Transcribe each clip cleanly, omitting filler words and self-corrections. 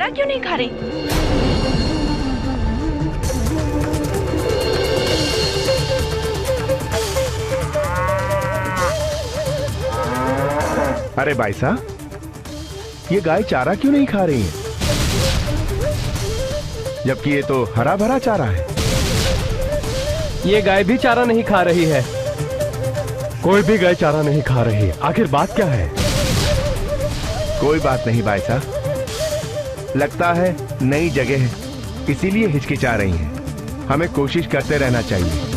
चारा क्यों नहीं खा रही? अरे भाई साहब, ये गाय चारा क्यों नहीं खा रही है? जबकि ये तो हरा भरा चारा है। ये गाय भी चारा नहीं खा रही है। कोई भी गाय चारा नहीं खा रही है। आखिर बात क्या है? कोई बात नहीं भाई साहब, लगता है नई जगह है, इसीलिए हिचकिचा रही हैं। हमें कोशिश करते रहना चाहिए।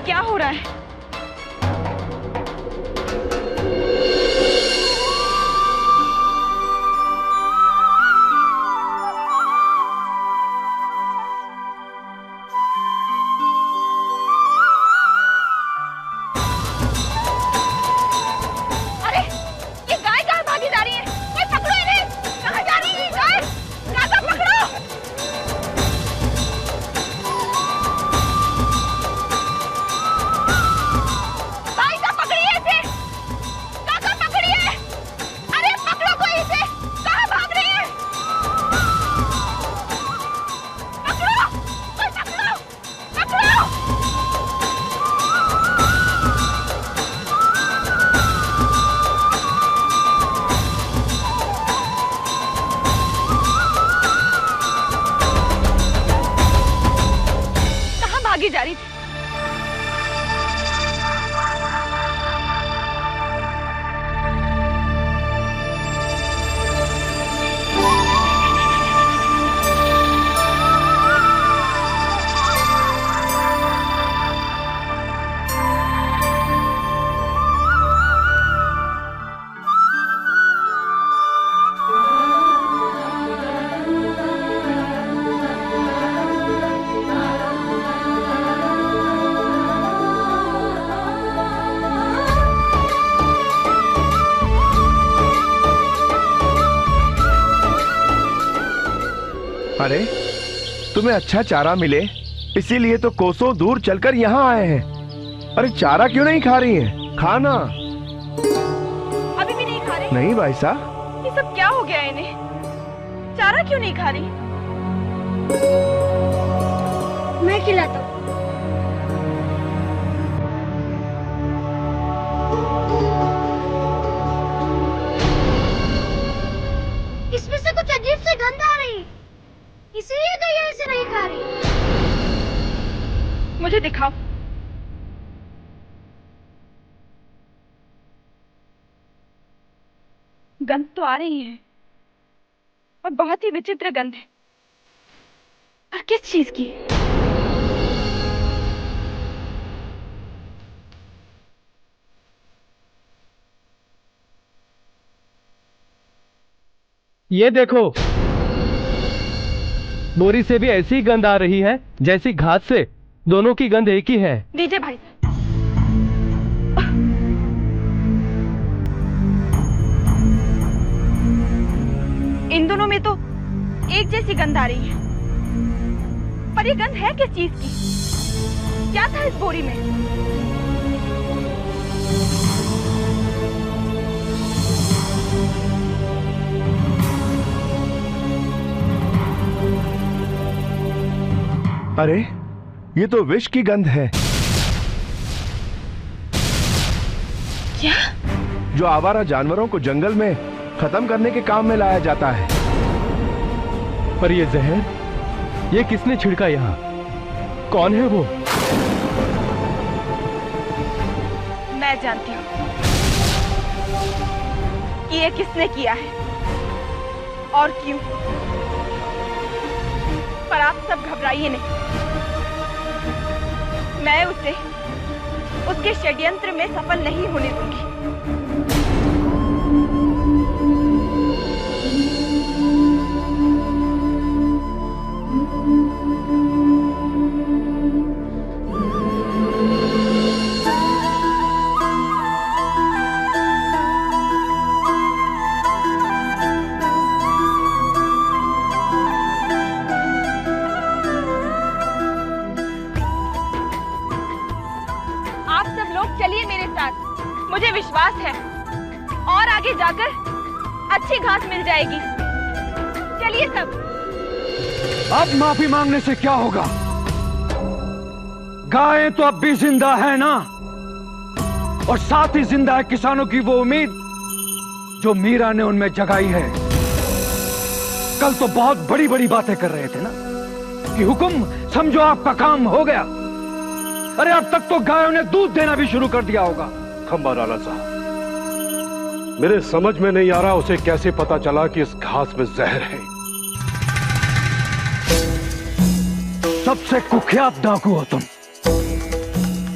क्या हो रहा है? अरे ये गाय कहाँ भागी जा रही है? कोई पकड़ो इन्हें! कहाँ जा रही है गाय? काका पकड़ो! जा रही थी। अरे तुम्हें अच्छा चारा मिले इसीलिए तो कोसों दूर चलकर यहाँ आए हैं। अरे चारा क्यों नहीं खा रही हैं? खाना। अभी भी नहीं खा रही? नहीं भाई साहब, ये सब क्या हो गया इन्हें? चारा क्यों नहीं खा रही? मैं खिलाता हूँ। इसमें से कुछ अजीब सी गंध आ रही है, इसीलिए तो ये इसे नहीं खा रही। मुझे दिखाओ। गंध तो आ रही है और बहुत ही विचित्र गंध है। और किस चीज की? ये देखो, बोरी से भी ऐसी गंध आ रही है जैसी घास से। दोनों की गंध एक ही है। दीजिए भाई। इन दोनों में तो एक जैसी गंध आ रही है, पर ये गंध है किस चीज की? क्या था इस बोरी में? अरे ये तो विष की गंध है। क्या? जो आवारा जानवरों को जंगल में खत्म करने के काम में लाया जाता है। पर ये जहर, ये किसने छिड़का यहाँ? कौन है वो? मैं जानती हूँ कि ये किसने किया है और क्यों। पर आप सब घबराइए नहीं, मैं उसे उसके षड्यंत्र में सफल नहीं होने दूंगी। अच्छी घास मिल जाएगी। चलिए सब। अब माफी मांगने से क्या होगा? गायें तो अब भी जिंदा है ना, और साथ ही जिंदा है किसानों की वो उम्मीद जो मीरा ने उनमें जगाई है। कल तो बहुत बड़ी बड़ी बातें कर रहे थे ना कि हुक्म समझो आपका काम हो गया। अरे अब तक तो गायों ने दूध देना भी शुरू कर दिया होगा। खंबा राणा साहब, मेरे समझ में नहीं आ रहा उसे कैसे पता चला कि इस घास में जहर है। सबसे कुख्यात डाकू हो तुम।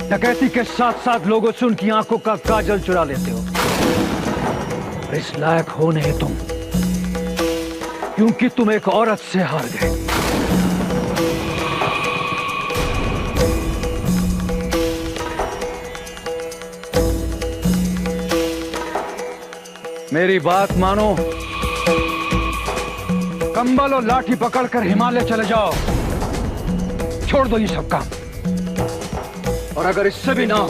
डकैती के साथ साथ लोगों से उनकी आंखों का काजल चुरा लेते हो। इस लायक हो नहीं तुम, क्योंकि तुम एक औरत से हार गए। मेरी बात मानो, कंबल और लाठी पकड़कर हिमालय चले जाओ। छोड़ दो ये सब काम, और अगर इससे भी ना हो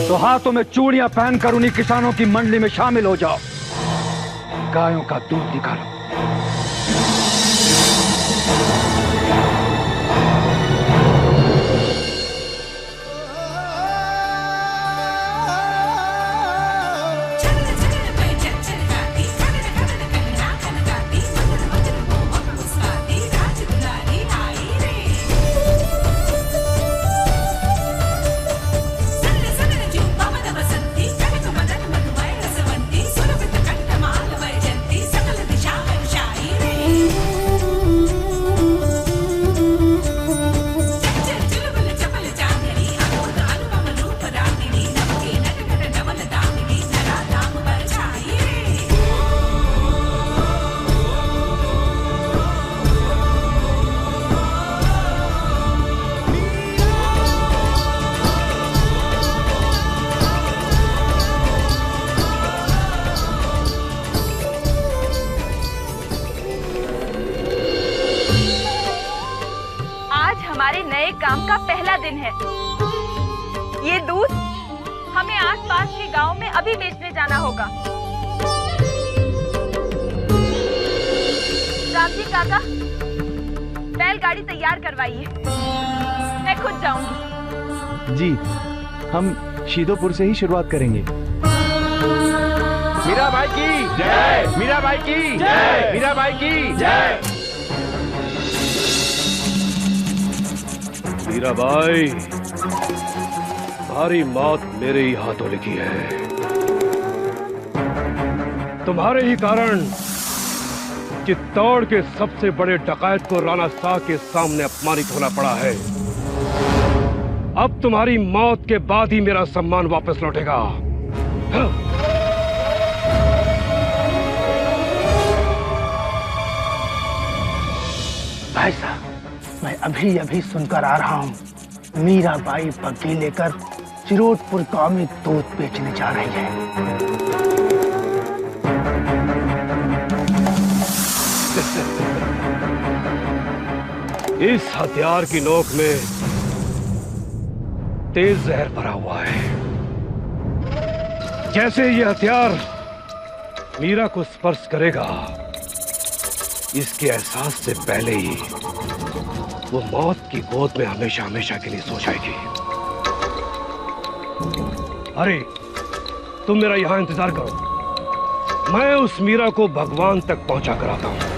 तो हाथों में चूड़ियां पहनकर उन्हीं किसानों की मंडली में शामिल हो जाओ। गायों का दूध निकालो। काम का पहला दिन है। ये दूध हमें आसपास के गांव में अभी बेचने जाना होगा। रामजी काका, बैलगाड़ी तैयार करवाइए, मैं खुद जाऊंगी। जी, हम शीदोपुर से ही शुरुआत करेंगे। मीराबाई की जय, मीराबाई की जय, मीराबाई की जय। मीराबाई, तुम्हारी मौत मेरे ही हाथों लिखी है। तुम्हारे ही कारण चित्तौड़ के सबसे बड़े डकैत को राणा साहब के सामने अपमानित होना पड़ा है। अब तुम्हारी मौत के बाद ही मेरा सम्मान वापस लौटेगा। भाई साहब, मैं अभी अभी सुनकर आ रहा हूँ, मीराबाई बग्घी लेकर चिरोटपुर गांव में दूध बेचने जा रही है। इस हथियार की नोक में तेज जहर भरा हुआ है। जैसे ये हथियार मीरा को स्पर्श करेगा, इसके एहसास से पहले ही वो मौत की गोद में हमेशा हमेशा के लिए सो जाएगी। अरे तुम मेरा यहां इंतजार करो, मैं उस मीरा को भगवान तक पहुंचा कर आता हूं।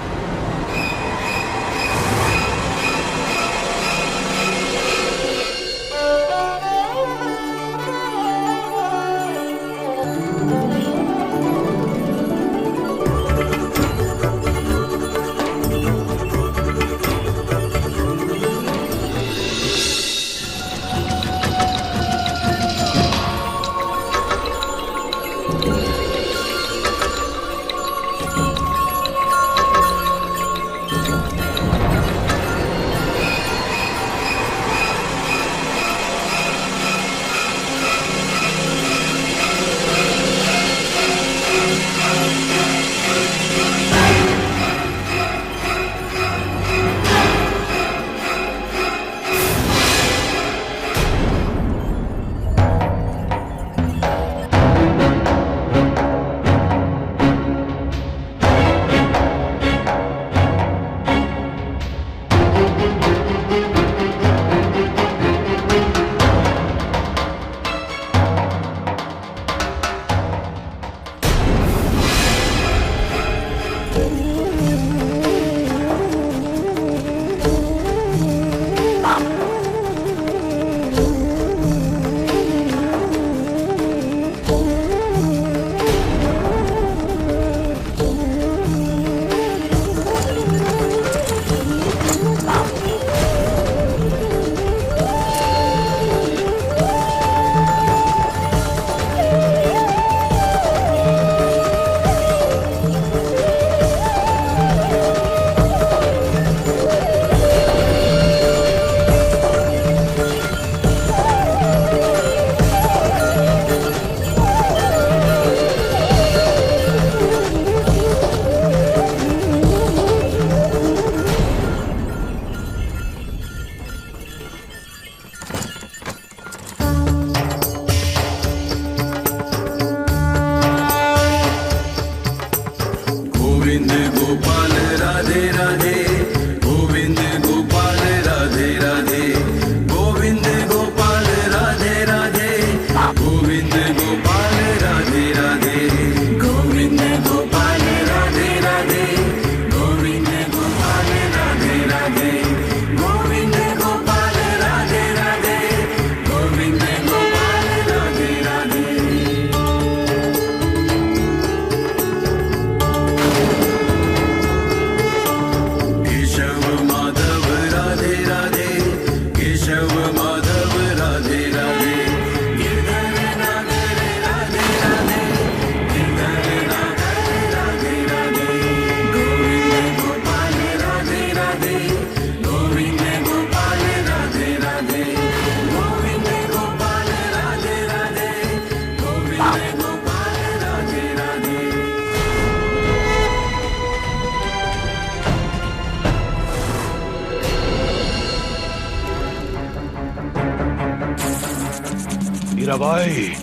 मीराबाई,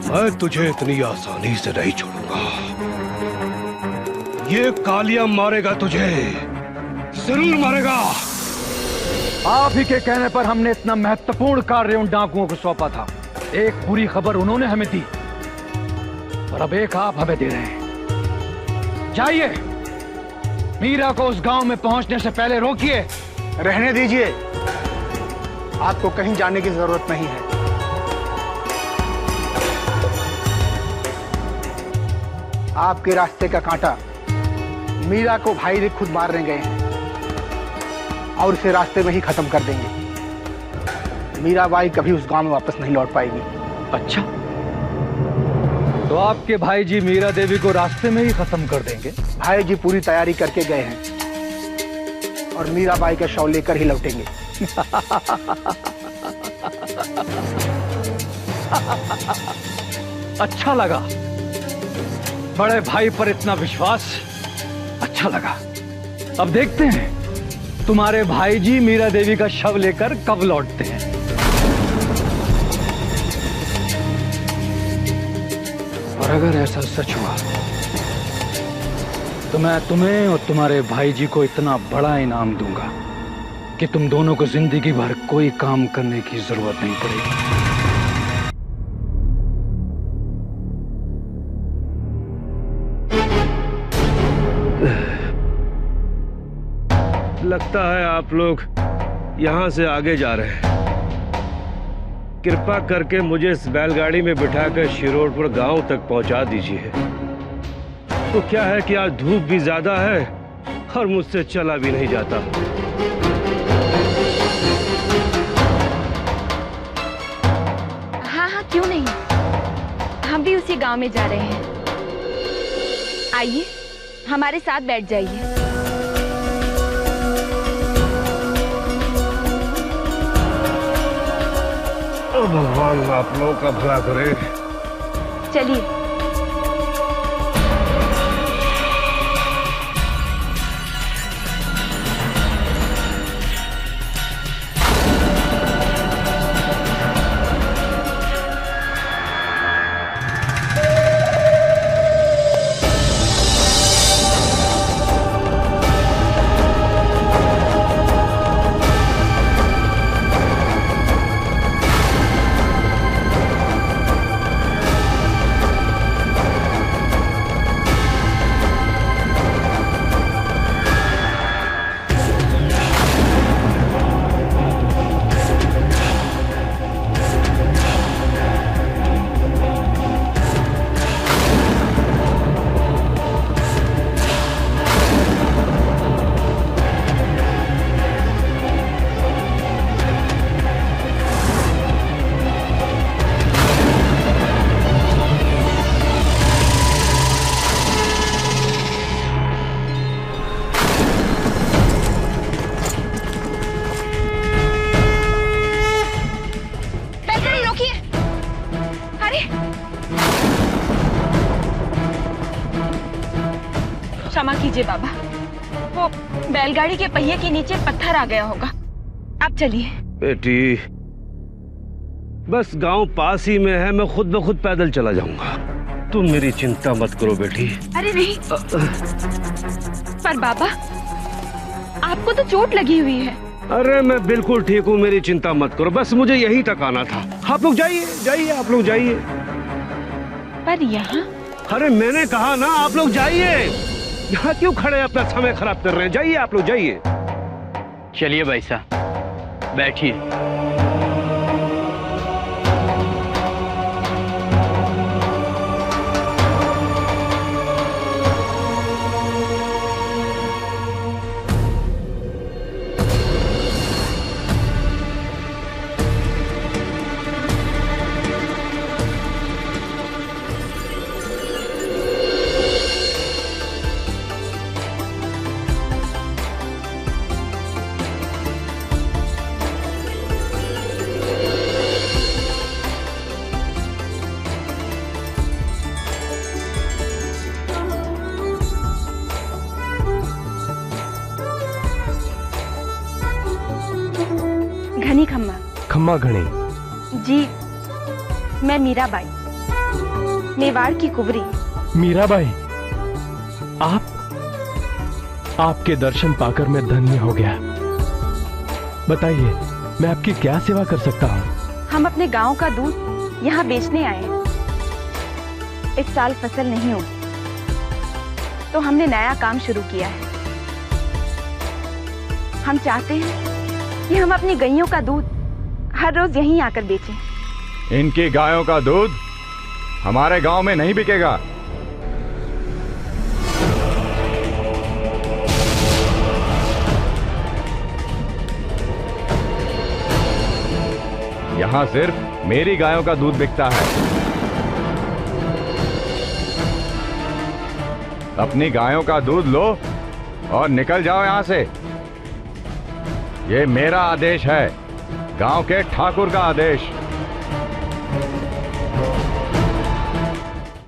मैं तुझे इतनी आसानी से नहीं छोड़ूंगा। ये कालिया मारेगा तुझे, जरूर मारेगा। आप ही के कहने पर हमने इतना महत्वपूर्ण कार्य उन डाकुओं को सौंपा था। एक बुरी खबर उन्होंने हमें दी और अब एक आप हमें दे रहे हैं। जाइए, मीरा को उस गांव में पहुंचने से पहले रोकिए। रहने दीजिए, आपको कहीं जाने की जरूरत नहीं है। आपके रास्ते का कांटा मीरा को भाई ने खुद मारने गए हैं और उसे रास्ते में ही खत्म कर देंगे। मीराबाई कभी उस गांव में वापस नहीं लौट पाएगी। अच्छा, तो आपके भाई जी मीरा देवी को रास्ते में ही खत्म कर देंगे? भाई जी पूरी तैयारी करके गए हैं और मीराबाई का शव लेकर ही लौटेंगे। अच्छा लगा, बड़े भाई पर इतना विश्वास अच्छा लगा। अब देखते हैं तुम्हारे भाई जी मीरा देवी का शव लेकर कब लौटते हैं। और अगर ऐसा सच हुआ तो मैं तुम्हें और तुम्हारे भाई जी को इतना बड़ा इनाम दूंगा कि तुम दोनों को जिंदगी भर कोई काम करने की जरूरत नहीं पड़ेगी। लगता है आप लोग यहां से आगे जा रहे हैं। कृपा करके मुझे इस बैलगाड़ी में बिठाकर शिरोडपुर गांव तक पहुंचा दीजिए। तो क्या है कि आज धूप भी ज्यादा है और मुझसे चला भी नहीं जाता। हाँ हाँ, क्यों नहीं, हम भी उसी गांव में जा रहे हैं। आइए, हमारे साथ बैठ जाइए। भगवान आप लोगों का भला करे। चलिए। क्षमा कीजिए बाबा, वो बैलगाड़ी के पहिए के नीचे पत्थर आ गया होगा। आप चलिए। बेटी, बस गांव पास ही में है, मैं खुद ब खुद पैदल चला जाऊंगा। तुम मेरी चिंता मत करो बेटी। अरे नहीं, पर बाबा आपको तो चोट लगी हुई है। अरे मैं बिल्कुल ठीक हूँ, मेरी चिंता मत करो, बस मुझे यहीं तक आना था। आप लोग जाइए जाइए, आप लोग जाइए। पर यहाँ? अरे मैंने कहा ना, आप लोग जाइए। यहाँ क्यों खड़े अपना समय खराब कर रहे हैं? जाइए आप लोग, जाइए। चलिए भाई साहब, बैठिए। घनी खम्मा। खम्मा घनी। जी, मैं मीराबाई, मेवाड़ की कुंवरी। मीराबाई, आपके दर्शन पाकर मैं धन्य हो गया। बताइए, मैं आपकी क्या सेवा कर सकता हूँ? हम अपने गांव का दूध यहाँ बेचने आए हैं। इस साल फसल नहीं हुई, तो हमने नया काम शुरू किया है। हम चाहते हैं कि हम अपनी गैयों का दूध हर रोज यहीं आकर बेचें। इनकी गायों का दूध हमारे गांव में नहीं बिकेगा। यहां सिर्फ मेरी गायों का दूध बिकता है। अपनी गायों का दूध लो और निकल जाओ यहां से। ये मेरा आदेश है, गांव के ठाकुर का आदेश।